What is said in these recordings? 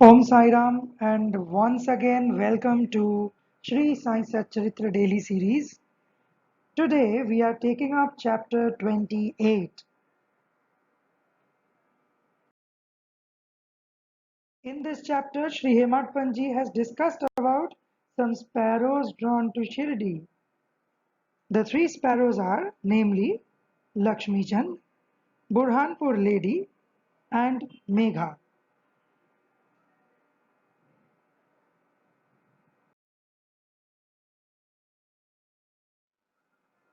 Om Sai Ram, and once again welcome to Sri Sai Satcharitra Daily Series. Today we are taking up chapter 28. In this chapter, Sri Hemat Panji has discussed about some sparrows drawn to Shirdi. The three sparrows are namely Lakshmi Chand, Burhanpur Lady, and Megha.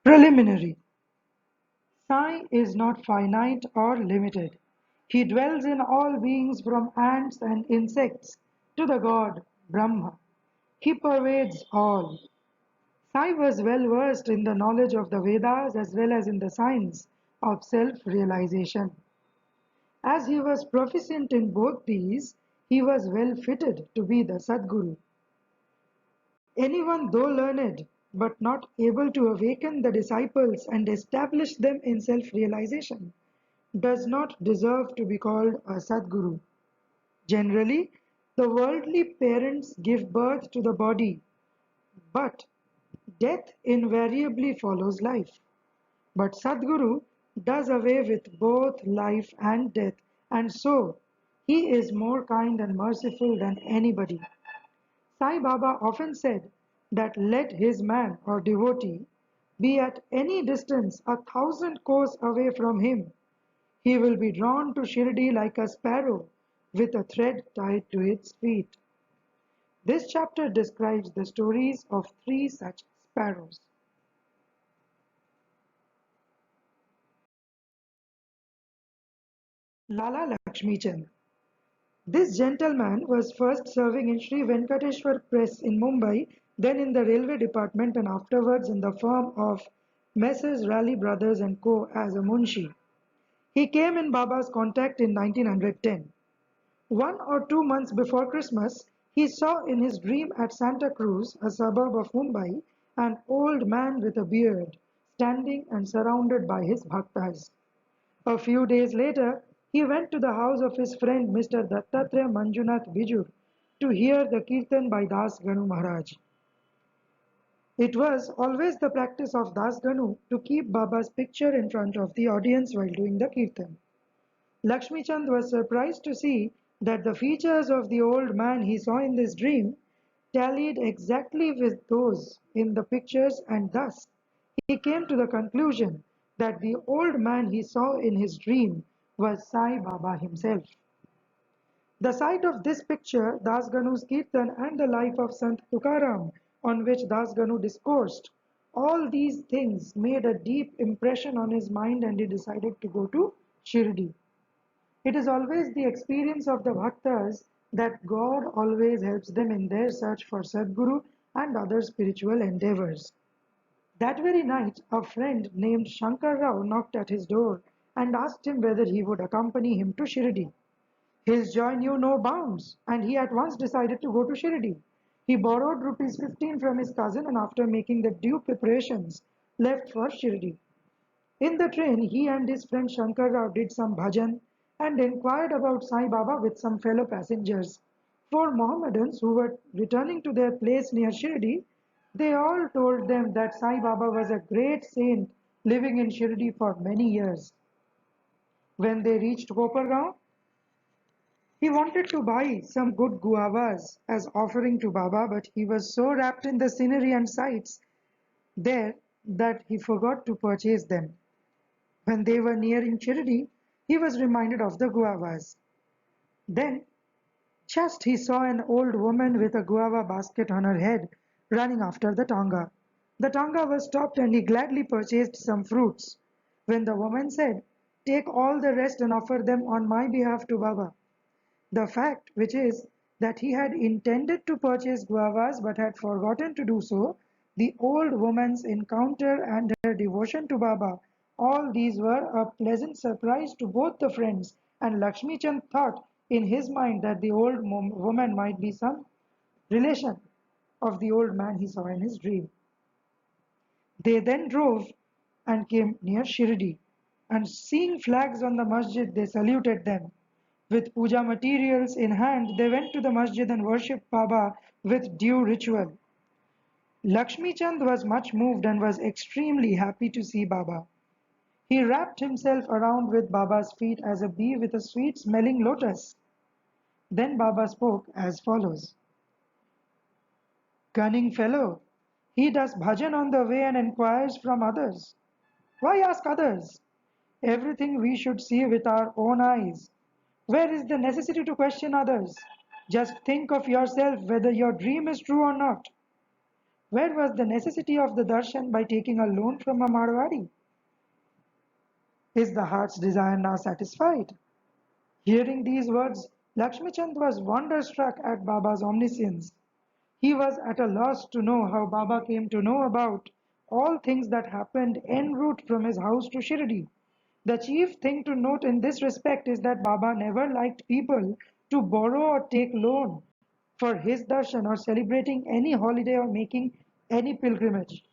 Preliminary. Sai is not finite or limited. He dwells in all beings from ants and insects to the god Brahma. He pervades all. Sai was well versed in the knowledge of the Vedas as well as in the science of self realization. As he was proficient in both these, he was well fitted to be the Sadguru. Anyone, though learned, but not able to awaken the disciples and establish them in self realization, does not deserve to be called a Sadguru. Generally, the worldly parents give birth to the body, but death invariably follows life. But Sadguru does away with both life and death, and so he is more kind and merciful than anybody. Sai Baba often said that let his man or devotee be at any distance 1,000 kos away from him, he will be drawn to Shirdi like a sparrow with a thread tied to its feet. This chapter describes the stories of three such sparrows. Lala Lakshmi Chand. This gentleman was first serving in Sri Venkateshwar Press in Mumbai, then in the railway department, and afterwards in the firm of Messrs. Raleigh Brothers and Co. as a munshi. He came in Baba's contact in 1910. 1 or 2 months before Christmas, he saw in his dream at Santa Cruz, a suburb of Mumbai, an old man with a beard standing and surrounded by his bhaktas. A few days later, he went to the house of his friend Mr. Dattatreya Manjunath Bijur to hear the Kirtan by Das Ganu Maharaj. It was always the practice of Das Ganu to keep Baba's picture in front of the audience while doing the Kirtan. Lakshmi Chand was surprised to see that the features of the old man he saw in this dream tallied exactly with those in the pictures, and thus he came to the conclusion that the old man he saw in his dream was Sai Baba himself. The sight of this picture, Das Ganu's Kirtan, and the life of Sant Tukaram, on which Das Ganu discoursed, all these things made a deep impression on his mind, and he decided to go to Shirdi. It is always the experience of the bhaktas that God always helps them in their search for Sadguru and other spiritual endeavors. That very night, a friend named Shankar Rao knocked at his door and asked him whether he would accompany him to Shirdi. His joy knew no bounds, and he at once decided to go to Shirdi. He borrowed rupees 15 from his cousin, and after making the due preparations, left for Shirdi. In the train, he and his friend Shankar Rao did some bhajan and inquired about Sai Baba with some fellow passengers. For Mohammedans who were returning to their place near Shirdi, they all told them that Sai Baba was a great saint living in Shirdi for many years. When they reached Kopargaon, he wanted to buy some good guavas as offering to Baba, but he was so wrapped in the scenery and sights there that he forgot to purchase them. When they were nearing Shirdi, he was reminded of the guavas. Then, just he saw an old woman with a guava basket on her head running after the tonga. The tonga was stopped and he gladly purchased some fruits. When the woman said, "Take all the rest and offer them on my behalf to Baba." The fact, which is that he had intended to purchase guavas but had forgotten to do so, the old woman's encounter and her devotion to Baba, all these were a pleasant surprise to both the friends, and Lakshmi Chand thought in his mind that the old woman might be some relation of the old man he saw in his dream. They then drove and came near Shirdi, and seeing flags on the masjid, they saluted them. With puja materials in hand, they went to the masjid and worshipped Baba with due ritual. Lakshmi Chand was much moved and was extremely happy to see Baba. He wrapped himself around with Baba's feet as a bee with a sweet smelling lotus. Then Baba spoke as follows. Cunning fellow, he does bhajan on the way and inquires from others. Why ask others? Everything we should see with our own eyes. Where is the necessity to question others? Just think of yourself whether your dream is true or not. Where was the necessity of the darshan by taking a loan from a Marwadi? Is the heart's desire now satisfied? Hearing these words, Lakshmichand was wonderstruck at Baba's omniscience. He was at a loss to know how Baba came to know about all things that happened en route from his house to Shirdi. The chief thing to note in this respect is that Baba never liked people to borrow or take loan for his darshan or celebrating any holiday or making any pilgrimage.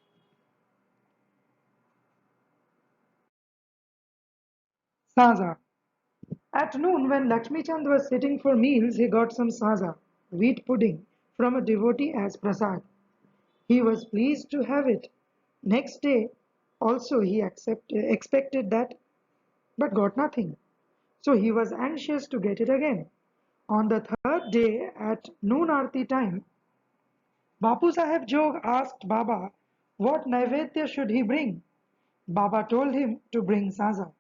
Saza. At noon, when Lakshmi Chand was sitting for meals, he got some saza, wheat pudding, from a devotee as prasad. He was pleased to have it. Next day, also he expected that, but got nothing. So he was anxious to get it again. On the third day, at noon aarti time, Bapu Saheb Jog asked Baba what Naivedya should he bring. Baba told him to bring saza.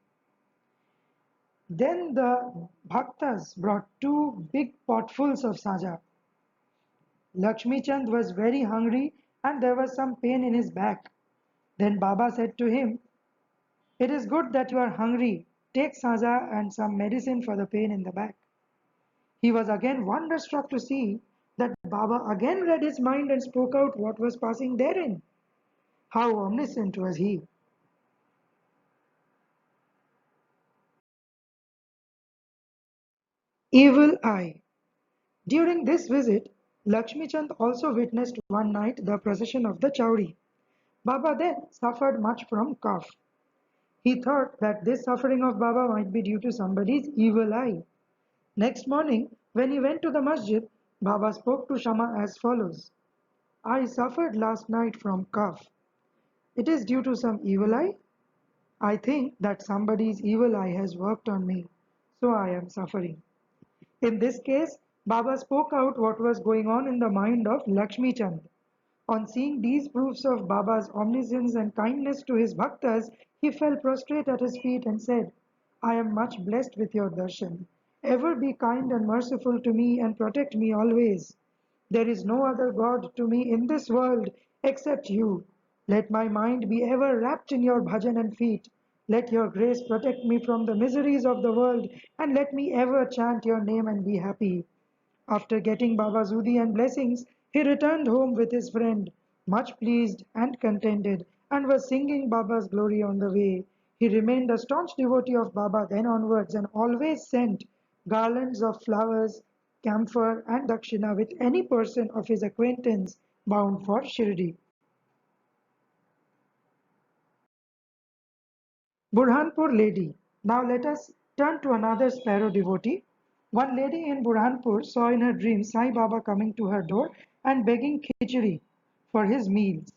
Then the bhaktas brought two big potfuls of saja. Lakshmi Chand was very hungry and there was some pain in his back. Then Baba said to him, it is good that you are hungry. Take saza and some medicine for the pain in the back. He was again wonderstruck to see that Baba again read his mind and spoke out what was passing therein. How omniscient was he! Evil eye. During this visit, Lakshmi Chand also witnessed one night the procession of the Chowri. Baba then suffered much from cough. He thought that this suffering of Baba might be due to somebody's evil eye. Next morning, when he went to the masjid, Baba spoke to Shama as follows. I suffered last night from cough. It is due to some evil eye? I think that somebody's evil eye has worked on me, so I am suffering. In this case, Baba spoke out what was going on in the mind of Lakshmi Chand. On seeing these proofs of Baba's omniscience and kindness to his bhaktas, he fell prostrate at his feet and said, I am much blessed with your darshan. Ever be kind and merciful to me and protect me always. There is no other God to me in this world except you. Let my mind be ever wrapped in your bhajan and feet. Let your grace protect me from the miseries of the world and let me ever chant your name and be happy. After getting Baba's Udi and blessings, he returned home with his friend, much pleased and contented, and was singing Baba's glory on the way. He remained a staunch devotee of Baba then onwards and always sent garlands of flowers, camphor, and dakshina with any person of his acquaintance bound for Shirdi. Burhanpur lady. Now let us turn to another sparrow devotee. One lady in Burhanpur saw in her dream Sai Baba coming to her door and begging khichdi for his meals.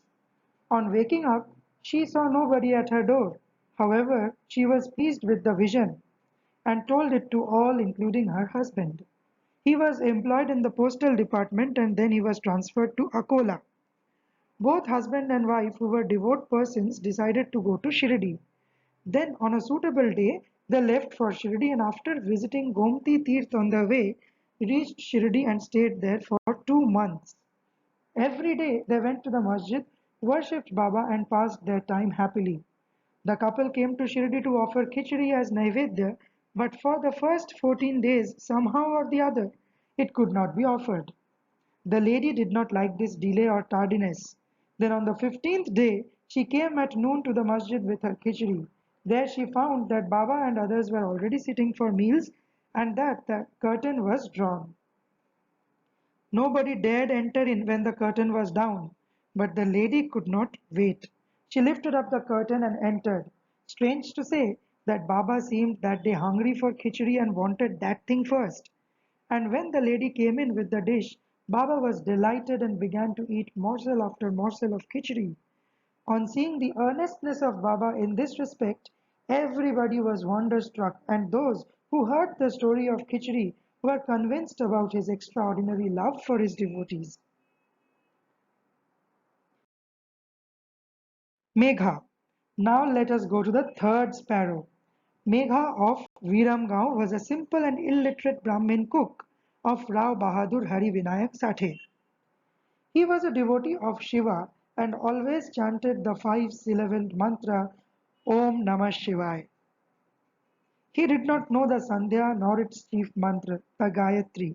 On waking up, she saw nobody at her door. However, she was pleased with the vision and told it to all, including her husband. He was employed in the postal department and then he was transferred to Akola. Both husband and wife, who were devout persons, decided to go to Shirdi. Then, on a suitable day, they left for Shirdi and after visiting Gomti Tirth on the way, reached Shirdi and stayed there for 2 months. Every day they went to the masjid, worshipped Baba and passed their time happily. The couple came to Shirdi to offer khichdi as Naivedya, but for the first 14 days, somehow or the other, it could not be offered. The lady did not like this delay or tardiness. Then on the 15th day, she came at noon to the masjid with her khichdi. There she found that Baba and others were already sitting for meals and that the curtain was drawn. Nobody dared enter in when the curtain was down, but the lady could not wait. She lifted up the curtain and entered. Strange to say, that Baba seemed that day hungry for khichdi and wanted that thing first. And when the lady came in with the dish, Baba was delighted and began to eat morsel after morsel of khichdi. On seeing the earnestness of Baba in this respect, everybody was wonderstruck, and those who heard the story of Khichdi were convinced about his extraordinary love for his devotees. Megha. Now let us go to the third sparrow. Megha of Viramgaon was a simple and illiterate Brahmin cook of Rao Bahadur Hari Vinayak Sathe. He was a devotee of Shiva and always chanted the five-syllabled mantra Om Namah Shivaya. He did not know the Sandhya nor its chief mantra, the Gayatri.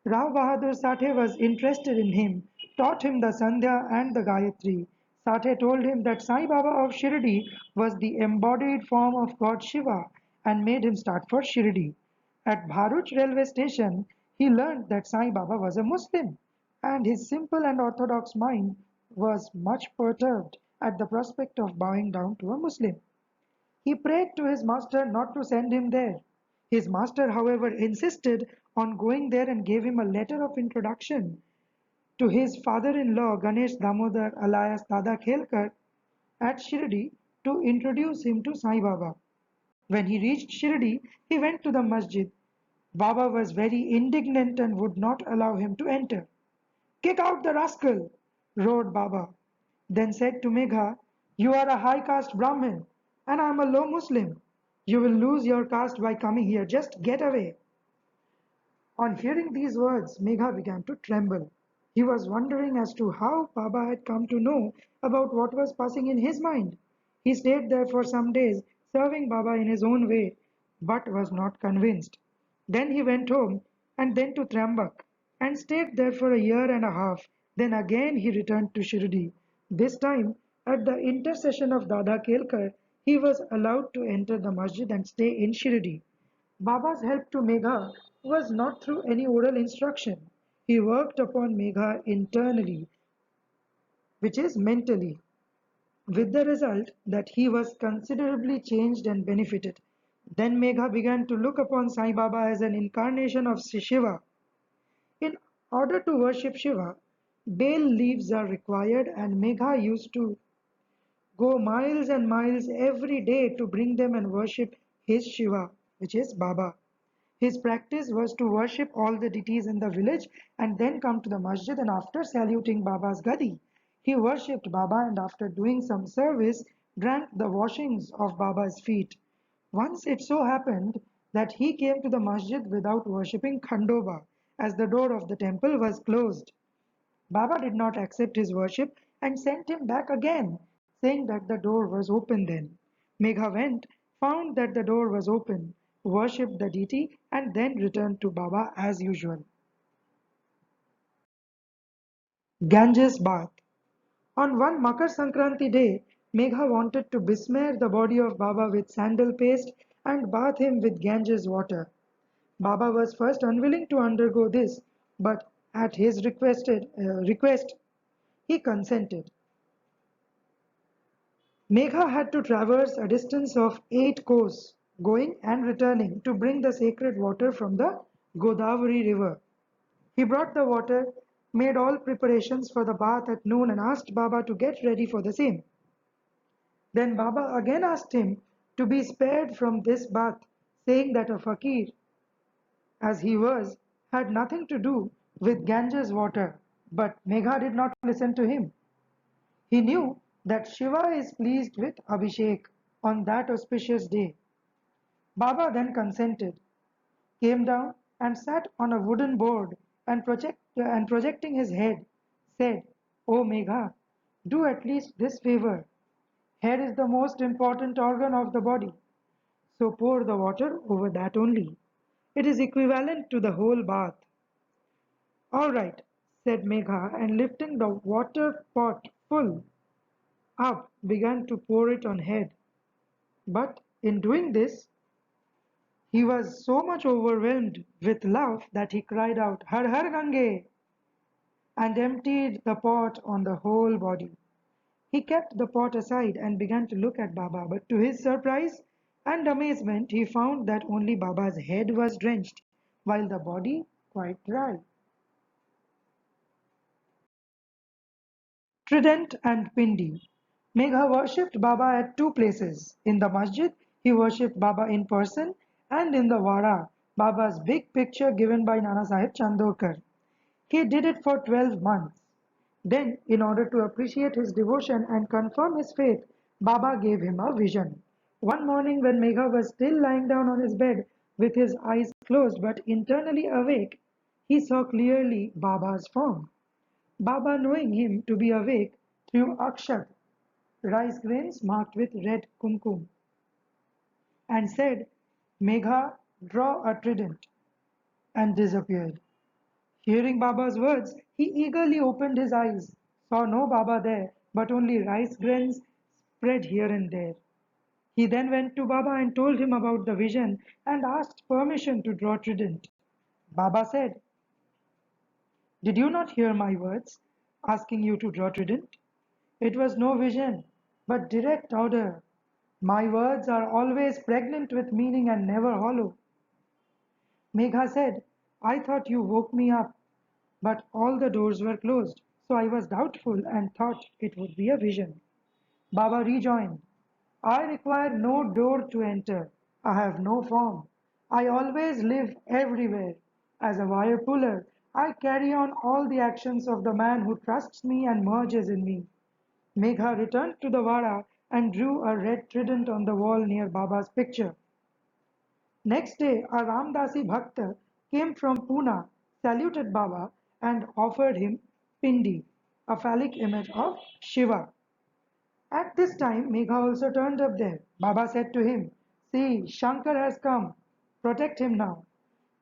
Rao Bahadur Sathe was interested in him, taught him the Sandhya and the Gayatri. Sathe told him that Sai Baba of Shirdi was the embodied form of God Shiva and made him start for Shirdi. At Bharuch railway station, he learned that Sai Baba was a Muslim, and his simple and orthodox mind was much perturbed at the prospect of bowing down to a Muslim. He prayed to his master not to send him there. His master, however, insisted on going there and gave him a letter of introduction to his father-in-law Ganesh Damodar alias Dada Khelkar at Shirdi to introduce him to Sai Baba. When he reached Shirdi, he went to the masjid. Baba was very indignant and would not allow him to enter. "Kick out the rascal!" roared Baba, then said to Megha, "You are a high caste Brahmin, and I am a low Muslim. You will lose your caste by coming here. Just get away." On hearing these words, Megha began to tremble. He was wondering as to how Baba had come to know about what was passing in his mind. He stayed there for some days, serving Baba in his own way, but was not convinced. Then he went home and then to Trambak and stayed there for a year and a half. Then again he returned to Shirdi. This time, at the intercession of Dada Kelkar, he was allowed to enter the masjid and stay in Shirdi. Baba's help to Megha was not through any oral instruction. He worked upon Megha internally, which is mentally, with the result that he was considerably changed and benefited. Then Megha began to look upon Sai Baba as an incarnation of Shiva. In order to worship Shiva, bay leaves are required, and Megha used to go miles and miles every day to bring them and worship his Shiva, which is Baba. His practice was to worship all the deities in the village and then come to the masjid, and after saluting Baba's gadi, he worshipped Baba, and after doing some service, drank the washings of Baba's feet. Once it so happened that he came to the masjid without worshipping Khandoba, as the door of the temple was closed. Baba did not accept his worship and sent him back again, saying that the door was open then. Megha went, found that the door was open, worshipped the deity, and then returned to Baba as usual. Ganges Bath. On one Makar Sankranti day, Megha wanted to besmear the body of Baba with sandal paste and bath him with Ganges water. Baba was first unwilling to undergo this, but at his request, he consented. Megha had to traverse a distance of 8 kos, going and returning, to bring the sacred water from the Godavari river. He brought the water, made all preparations for the bath at noon, and asked Baba to get ready for the same. Then Baba again asked him to be spared from this bath, saying that a fakir, as he was, had nothing to do with Ganges water. But Megha did not listen to him. He knew that Shiva is pleased with Abhishek on that auspicious day. Baba then consented, came down and sat on a wooden board, and projecting his head, said, "O Megha, do at least this favor. Head is the most important organ of the body, so pour the water over that only. It is equivalent to the whole bath." "All right," said Megha, and lifting the water pot full up, began to pour it on head. But in doing this, he was so much overwhelmed with love that he cried out, "Har Har Gange!" and emptied the pot on the whole body. He kept the pot aside and began to look at Baba, but to his surprise, and amazement he found that only Baba's head was drenched, while the body quite dry. Trident and Pindi. Megha worshipped Baba at two places. In the masjid, he worshipped Baba in person, and in the Wada, Baba's big picture given by Nana Sahib Chandorkar. He did it for 12 months. Then, in order to appreciate his devotion and confirm his faith, Baba gave him a vision. One morning, when Megha was still lying down on his bed with his eyes closed but internally awake, he saw clearly Baba's form. Baba, knowing him to be awake, threw akshat, rice grains marked with red kumkum, and said, Megha, draw a trident, and disappeared. Hearing Baba's words, he eagerly opened his eyes, saw no Baba there, but only rice grains spread here and there. He then went to Baba and told him about the vision and asked permission to draw trident. Baba said, did you not hear my words, asking you to draw trident? It was no vision, but direct order. My words are always pregnant with meaning and never hollow. Megha said, I thought you woke me up, but all the doors were closed, so I was doubtful and thought it would be a vision. Baba rejoined, I require no door to enter. I have no form. I always live everywhere. As a wire puller, I carry on all the actions of the man who trusts me and merges in me. Megha returned to the Vada and drew a red trident on the wall near Baba's picture. Next day, a Ramdasi Bhakta came from Pune, saluted Baba, and offered him Pindi, a phallic image of Shiva. At this time, Megha also turned up there. Baba said to him, see, Shankar has come. Protect him now.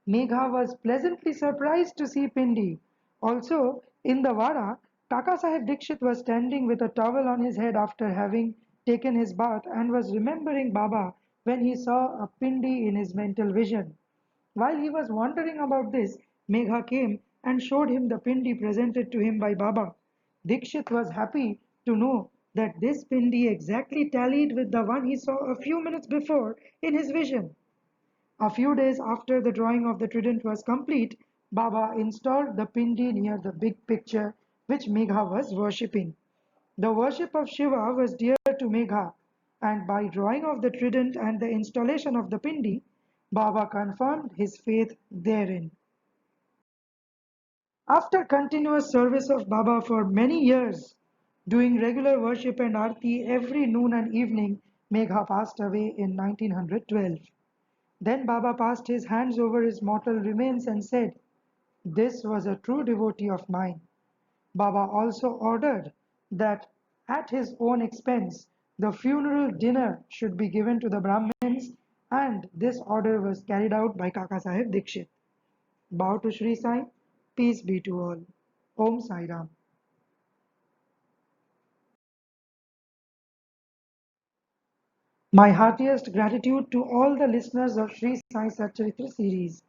Megha was pleasantly surprised to see Pindi. Also, in the Vada, Kaka Sahib Dikshit was standing with a towel on his head after having taken his bath and was remembering Baba when he saw a Pindi in his mental vision. While he was wondering about this, Megha came and showed him the Pindi presented to him by Baba. Dikshit was happy to know that this Pindi exactly tallied with the one he saw a few minutes before in his vision. A few days after the drawing of the trident was complete, Baba installed the Pindi near the big picture which Megha was worshipping. The worship of Shiva was dear to Megha, and by drawing of the trident and the installation of the Pindi, Baba confirmed his faith therein. After continuous service of Baba for many years, doing regular worship and arti every noon and evening, Megha passed away in 1912. Then Baba passed his hands over his mortal remains and said, this was a true devotee of mine. Baba also ordered that at his own expense the funeral dinner should be given to the Brahmins, and this order was carried out by Kaka Sahib Dikshit. Bow to Sri Sai, peace be to all. Om Sai Ram. My heartiest gratitude to all the listeners of Sri Sai Satcharitra series.